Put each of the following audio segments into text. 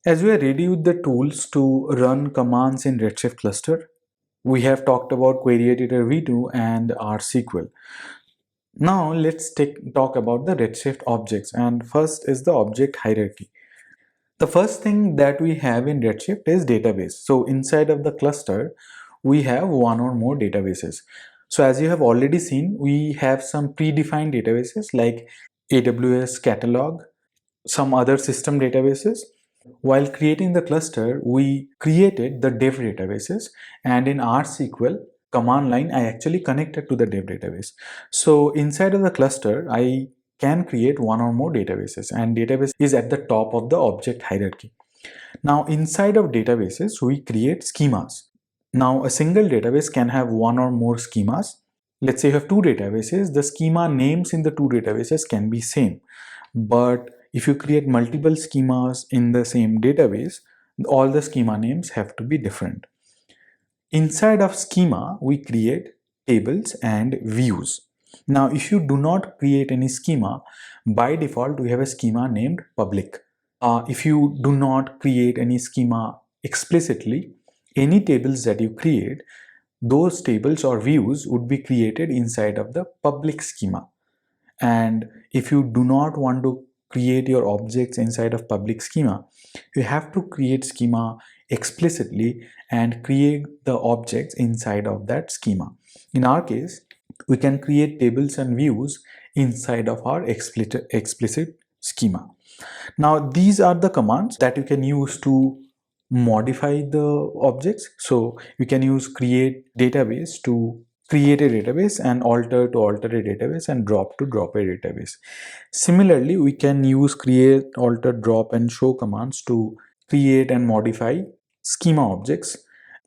As we are ready with the tools to run commands in Redshift cluster, we have talked about Query Editor V2 and RSQL. Now let's talk about the Redshift objects, and first is the object hierarchy. The first thing that we have in Redshift is database. So inside of the cluster, we have one or more databases. So as you have already seen, we have some predefined databases like AWS catalog, some other system databases. While creating the cluster, we created the dev databases, and in RSQL command line, I actually connected to the dev database. So inside of the cluster, I can create one or more databases, and database is at the top of the object hierarchy. Now inside of databases, we create schemas. Now a single database can have one or more schemas. Let's say you have two databases, the schema names in the two databases can be same. But if you create multiple schemas in the same database, all the schema names have to be different. Inside of schema, we create tables and views. Now, if you do not create any schema, by default, we have a schema named public. If you do not create any schema explicitly, any tables that you create, those tables or views would be created inside of the public schema. And if you do not want to create your objects inside of public schema, you have to create schema explicitly and create the objects inside of that schema. In our case, we can create tables and views inside of our explicit schema. Now these are the commands that you can use to modify the objects. So you can use create database to create a database, and alter to alter a database, and drop to drop a database. Similarly, we can use create, alter, drop, and show commands to create and modify schema objects.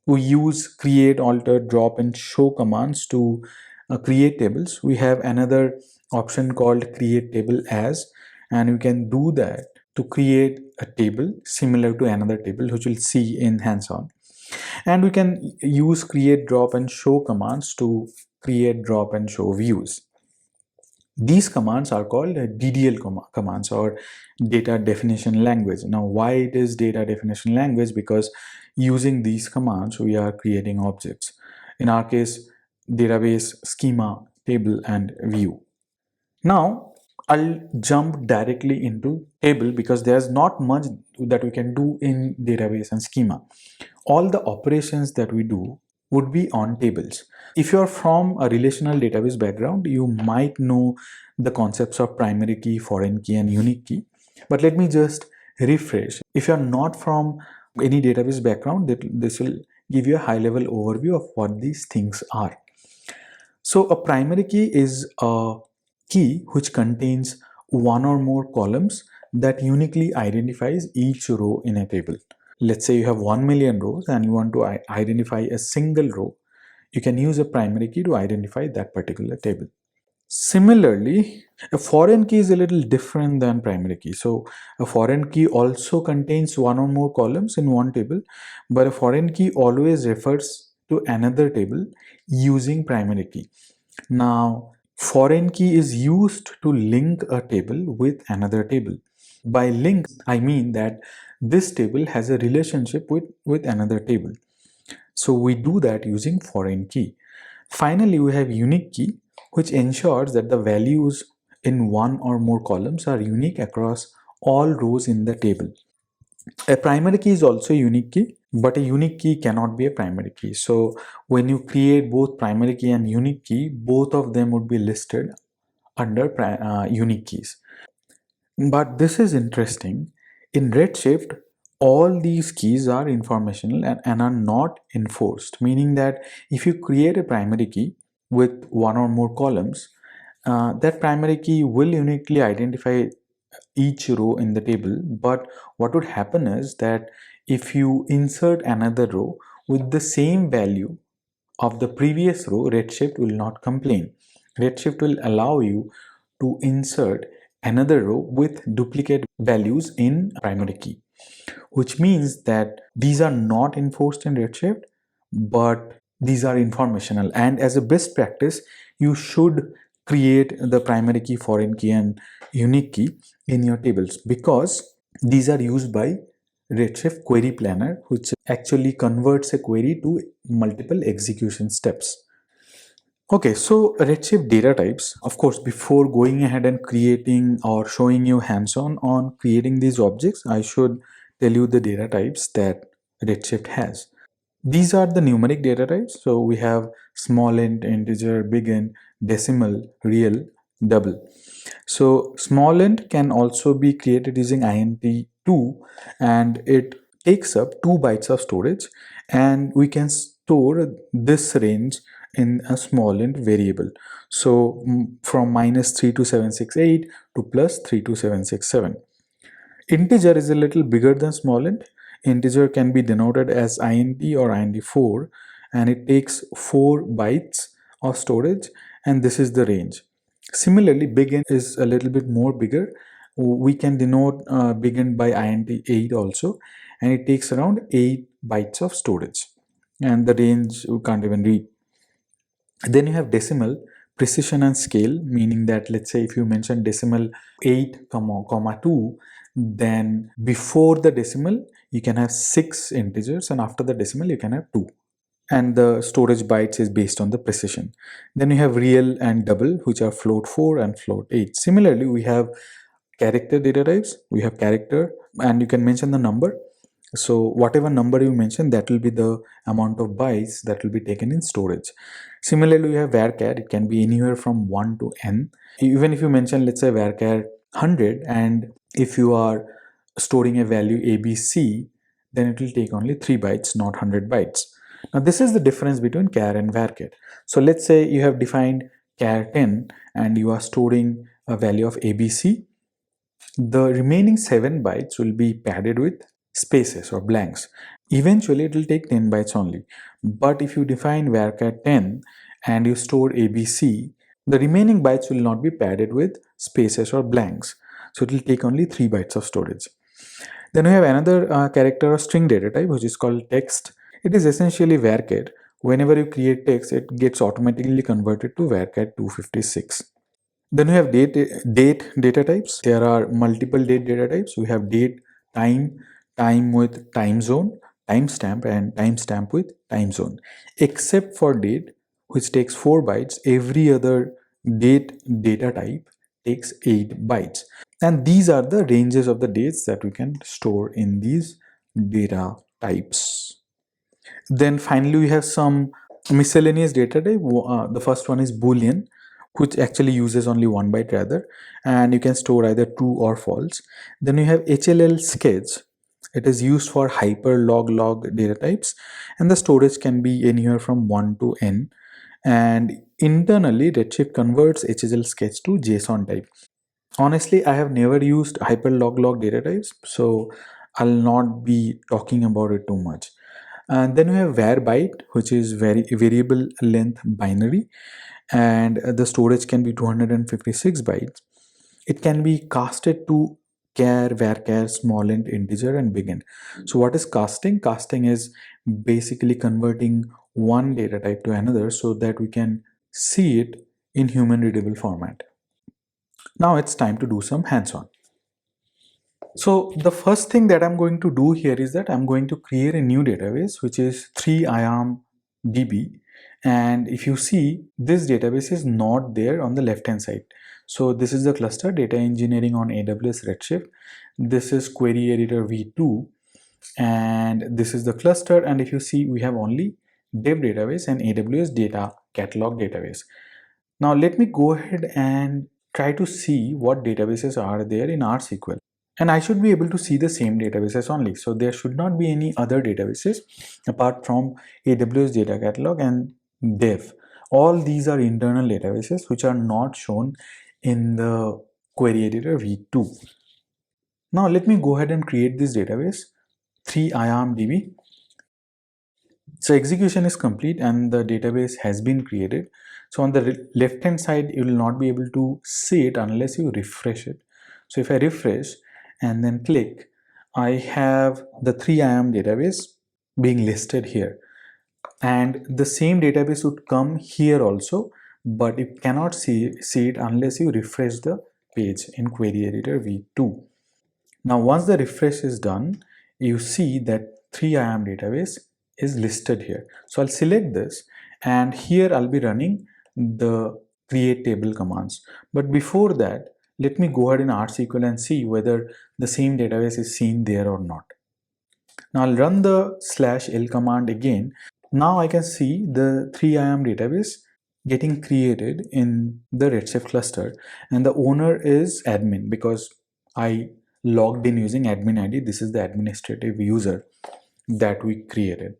We use create, alter, drop, and show commands to create tables. We have another option called create table as, and we can do that to create a table similar to another table, which we'll see in hands-on. And we can use create, drop, and show commands to create, drop, and show views. These commands are called DDL commands, or data definition language. Now why it is data definition language? Because using these commands we are creating objects. In our case, database, schema, table, and view. Now I'll jump directly into table because there's not much that we can do in database and schema. All the operations that we do would be on tables. If you're from a relational database background, you might know the concepts of primary key, foreign key, and unique key. But let me just refresh. If you're not from any database background, this will give you a high-level overview of what these things are. So a primary key is a key which contains one or more columns that uniquely identifies each row in a table. Let's say you have 1 million rows and you want to identify a single row. You can use a primary key to identify that particular table. Similarly, a foreign key is a little different than primary key. So a foreign key also contains one or more columns in one table, but a foreign key always refers to another table using primary key. Now, foreign key is used to link a table with another table. By link, I mean that this table has a relationship with another table. So we do that using foreign key. Finally, we have unique key, which ensures that the values in one or more columns are unique across all rows in the table. A primary key is also a unique key, but a unique key cannot be a primary key. So when you create both primary key and unique key, both of them would be listed under unique keys. But this is interesting. In Redshift, all these keys are informational and are not enforced, meaning that if you create a primary key with one or more columns, that primary key will uniquely identify each row in the table. But what would happen is that if you insert another row with the same value of the previous row, Redshift will not complain. Redshift will allow you to insert another row with duplicate values in primary key, which means that these are not enforced in Redshift, but these are informational. And as a best practice, you should create the primary key, foreign key, and unique key in your tables, because these are used by Redshift Query Planner, which actually converts a query to multiple execution steps. Okay, so Redshift data types. Of course, before going ahead and creating or showing you hands-on on creating these objects, I should tell you the data types that Redshift has. These are the numeric data types. So we have small int, integer, big int, decimal, real, double. So small int can also be created using int2, and it takes up 2 bytes of storage, and we can store this range in a small int variable. So from -3 to 768 to +3 to 767. Integer is a little bigger than small int. Integer can be denoted as int or int4, and it takes 4 bytes of storage, and this is the range. Similarly, big int is a little bit more bigger. We can denote big int by int8 also, and it takes around 8 bytes of storage, and the range we can't even read. Then you have decimal, precision and scale, meaning that let's say if you mention decimal 8 comma 2, then before the decimal you can have 6 integers, and after the decimal you can have 2, and the storage bytes is based on the precision. Then you have real and double, which are float 4 and float 8. Similarly, we have character data types. We have character, and you can mention the number. So whatever number you mention, that will be the amount of bytes that will be taken in storage. Similarly, we have varchar. It can be anywhere from 1 to n. Even if you mention, let's say varchar 100, and if you are storing a value abc, then it will take only 3 bytes, not 100 bytes. Now this is the difference between char and varchar. So let's say you have defined char 10 and you are storing a value of abc. The remaining 7 bytes will be padded with spaces or blanks. Eventually it will take 10 bytes only. But if you define varchar 10 and you store abc, the remaining bytes will not be padded with spaces or blanks. So it will take only 3 bytes of storage. Then we have another character or string data type, which is called text. It is essentially varchar. Whenever you create text, it gets automatically converted to varchar 256. Then we have date data types. There are multiple date data types. We have date, time with time zone, timestamp, and timestamp with time zone. Except for date, which takes 4 bytes, every other date data type takes 8 bytes. And these are the ranges of the dates that we can store in these data types. Then finally, we have some miscellaneous data type. The first one is Boolean, which actually uses only 1 byte rather, and you can store either true or false. Then you have HLL sketch. It is used for hyper log data types, and the storage can be anywhere from 1 to n. And internally, Redshift converts HLL sketch to JSON type. Honestly, I have never used hyper log data types, so I'll not be talking about it too much. And then we have var byte, which is variable length binary, and the storage can be 256 bytes. It can be casted to char, varchar, small int, integer, and big int. So what is casting? Casting is basically converting one data type to another so that we can see it in human readable format. Now it's time to do some hands-on. So the first thing that I'm going to do here is that I'm going to create a new database, which is 3IAM DB. And if you see, this database is not there on the left hand side. So this is the cluster data engineering on AWS Redshift. This is query editor v2, and this is the cluster. And if you see, we have only dev database and AWS data catalog database. Now let me go ahead and try to see what databases are there in RSQL. And I should be able to see the same databases only. So there should not be any other databases apart from AWS data catalog and dev. All these are internal databases which are not shown in the query editor v2. Now let me go ahead and create this database 3IAMDB. So execution is complete and the database has been created. So on the left hand side, you will not be able to see it unless you refresh it. So if I refresh and then click, I have the 3IAM database being listed here. And the same database would come here also, but you cannot see it unless you refresh the page in query editor v2. Now once the refresh is done, you see that 3IAM database is listed here. So I'll select this, and here I'll be running the create table commands. But before that, let me go ahead in RSQL and see whether the same database is seen there or not. Now I'll run the /l command again. Now I can see the 3IAM database getting created in the Redshift cluster, and the owner is admin because I logged in using admin ID. This is the administrative user that we created.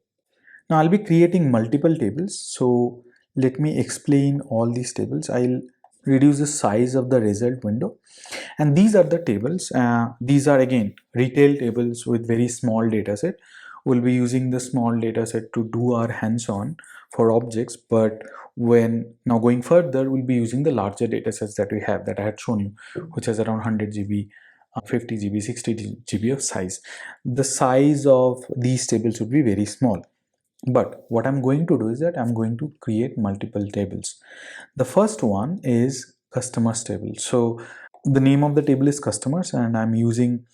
Now I'll be creating multiple tables. So let me explain all these tables. I'll reduce the size of the result window, and these are the tables. These are again retail tables with very small dataset. We'll be using the small dataset to do our hands-on for objects, but when now going further, we'll be using the larger datasets that we have, that I had shown you, which has around 100 GB, 50 GB, 60 GB of size. The size of these tables would be very small. But what I'm going to do is that I'm going to create multiple tables. The first one is customers table. So the name of the table is customers, and I'm using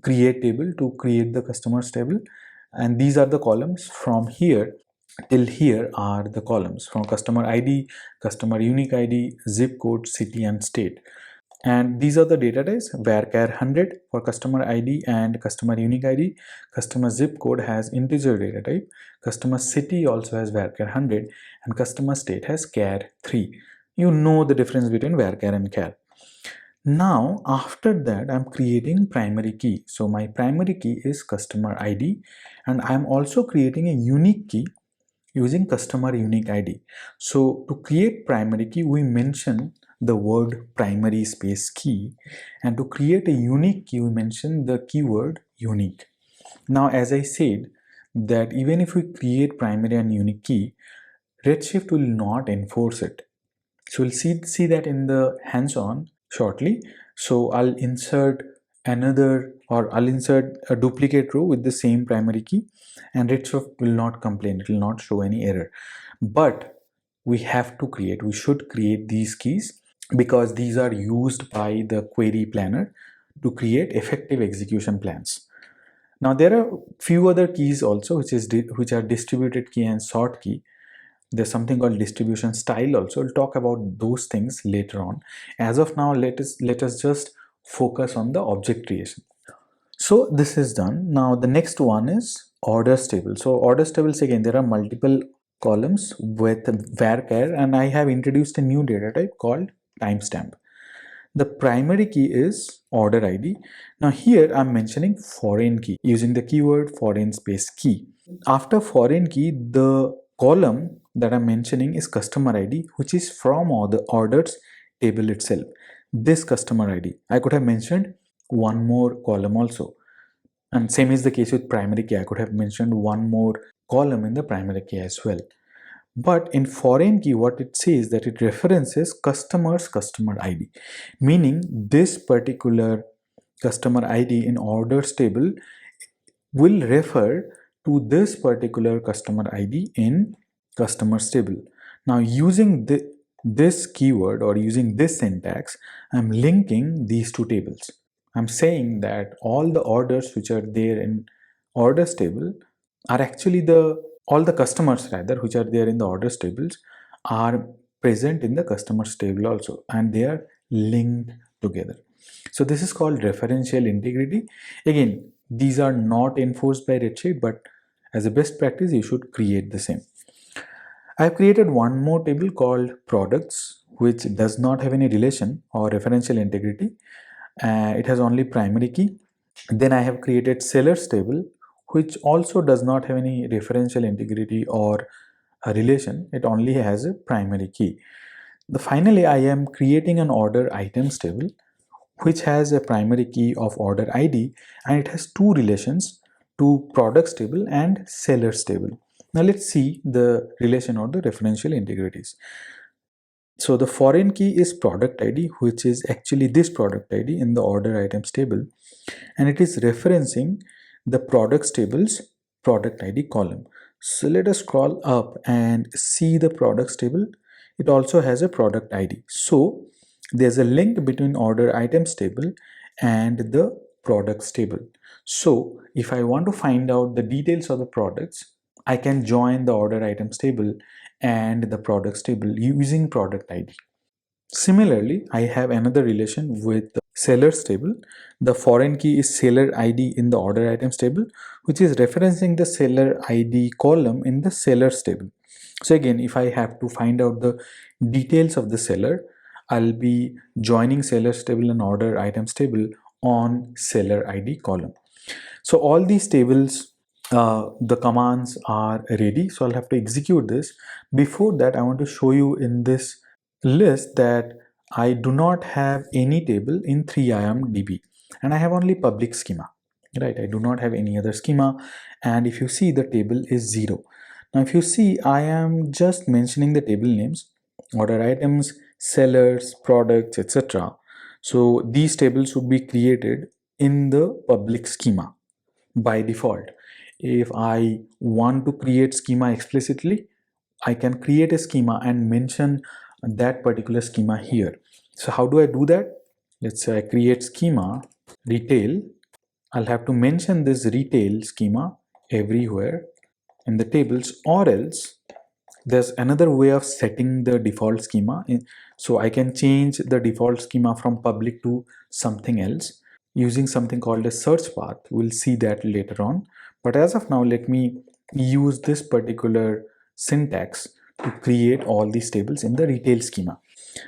create table to create the customers table. And these are the columns. From here till here are the columns from customer ID, customer unique ID, zip code, city, and state. And these are the data types: varchar 100 for customer ID and customer unique ID. Customer zip code has integer data type. Customer city also has varchar 100, and customer state has char 3. You know the difference between varchar and char. Now after that, I'm creating primary key. So my primary key is customer ID, and I'm also creating a unique key using customer unique ID. So to create primary key, we mention the word primary space key, and to create a unique key, we mention the keyword unique. Now as I said, that even if we create primary and unique key, Redshift will not enforce it. So we'll see that in the hands-on shortly. So I'll insert I'll insert a duplicate row with the same primary key, and Redshift will not complain. It will not show any error. But we should create these keys, because these are used by the query planner to create effective execution plans. Now there are few other keys also, which are distributed key and sort key. There's something called distribution style also. We'll talk about those things later on. As of now, let us just focus on the object creation. So this is done. Now the next one is orders table. So orders tables, again, there are multiple columns with varchar, and I have introduced a new data type called timestamp. The primary key is order ID. Now here I'm mentioning foreign key using the keyword foreign space key. After foreign key, the column that I'm mentioning is customer ID, which is from all the orders table itself. This customer ID, I could have mentioned one more column also. And same is the case with primary key. I could have mentioned one more column in the primary key as well. But in foreign key, what it says that it references customer's customer ID, meaning this particular customer ID in orders table will refer to this particular customer ID in customers table. Now using this keyword or using this syntax, I'm linking these two tables. I'm saying that all the orders which are there in orders table are actually all the customers rather which are there in the orders tables are present in the customers table also, and they are linked together. So this is called referential integrity. Again, these are not enforced by Redshift, but as a best practice, you should create the same. I've created one more table called products, which does not have any relation or referential integrity. It has only primary key. Then I have created sellers table, which also does not have any referential integrity or a relation. It only has a primary key. Finally, I am creating an order items table, which has a primary key of order ID, and it has two relations, to products table and sellers table. Now let's see the relation or the referential integrities. So the foreign key is product ID, which is actually this product ID in the order items table, and it is referencing the products table's product ID column. So let us scroll up and see the products table. It also has a product ID. So there's a link between order items table and the products table. So if I want to find out the details of the products, I can join the order items table and the products table using product ID. Similarly, I have another relation with the sellers table. The foreign key is seller ID in the order items table, which is referencing the seller ID column in the sellers table. So again, if I have to find out the details of the seller, I'll be joining sellers table and order items table on seller ID column. So all these tables, the commands are ready. So I'll have to execute this. Before that, I want to show you in this list that I do not have any table in 3IAM and I have only public schema, right? I do not have any other schema. And if you see, the table is 0. Now, if you see, I am just mentioning the table names, order items, sellers, products, etc. So these tables would be created in the public schema by default. If I want to create schema explicitly, I can create a schema and mention that particular schema here. So how do I do that? Let's say I create schema retail. I'll have to mention this retail schema everywhere in the tables, or else there's another way of setting the default schema. So I can change the default schema from public to something else using something called a search path. We'll see that later on. But as of now, let me use this particular syntax to create all these tables in the retail schema.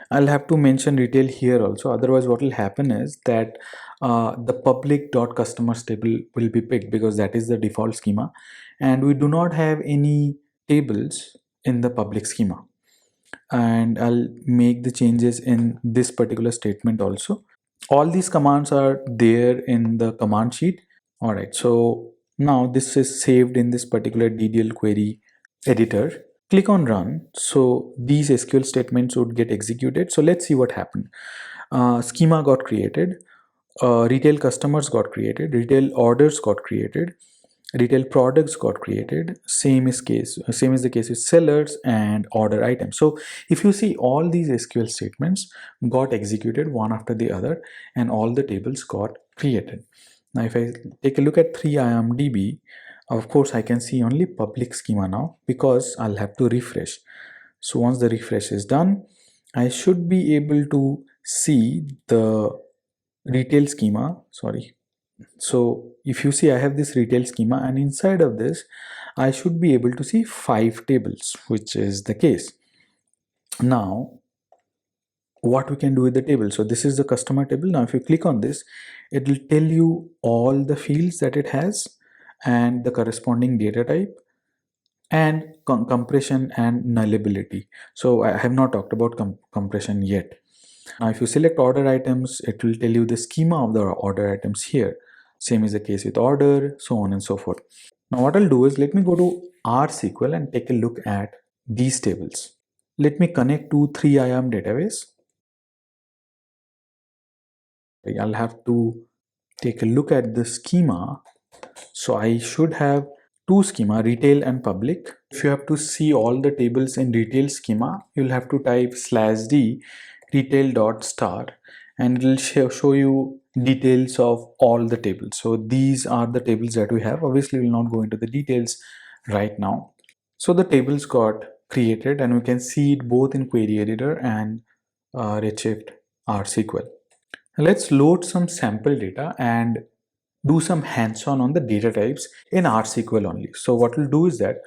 I'll have to mention retail here also. Otherwise, what will happen is that the public.customers table will be picked because that is the default schema. And we do not have any tables in the public schema. And I'll make the changes in this particular statement also. All these commands are there in the command sheet. All right, so now this is saved in this particular DDL query editor. Click on run. So these SQL statements would get executed. So let's see what happened. Schema got created. Retail customers got created. Retail orders got created. Retail products got created. Same is the case with sellers and order items. So if you see, all these SQL statements got executed one after the other, and all the tables got created. Now if I take a look at 3IAMDB, of course I can see only public schema now because I'll have to refresh. So once the refresh is done, I should be able to see the retail schema. So if you see, I have this retail schema, and inside of this I should be able to see 5 tables, which is the case. Now what we can do with the table, so this is the customer table. Now if you click on this, it will tell you all the fields that it has and the corresponding data type and compression and nullability. So I have not talked about compression yet. Now if you select order items, it will tell you the schema of the order items here. Same is the case with order, so on and so forth. Now what I'll do is, let me go to RSQL and take a look at these tables. Let me connect to 3IAM database. I'll have to take a look at the schema. So I should have 2 schema, retail and public. If you have to see all the tables in retail schema, you'll have to type /d retail.star, and it will show you details of all the tables. So these are the tables that we have. Obviously we'll not go into the details right now. So the tables got created, and we can see it both in query editor and Redshift RSQL. Let's load some sample data and do some hands-on on the data types in RSQL only. So what we'll do is that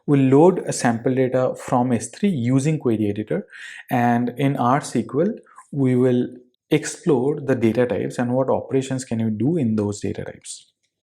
we'll load a sample data from S3 using query editor, and in RSQL we will explore the data types and what operations can you do in those data types.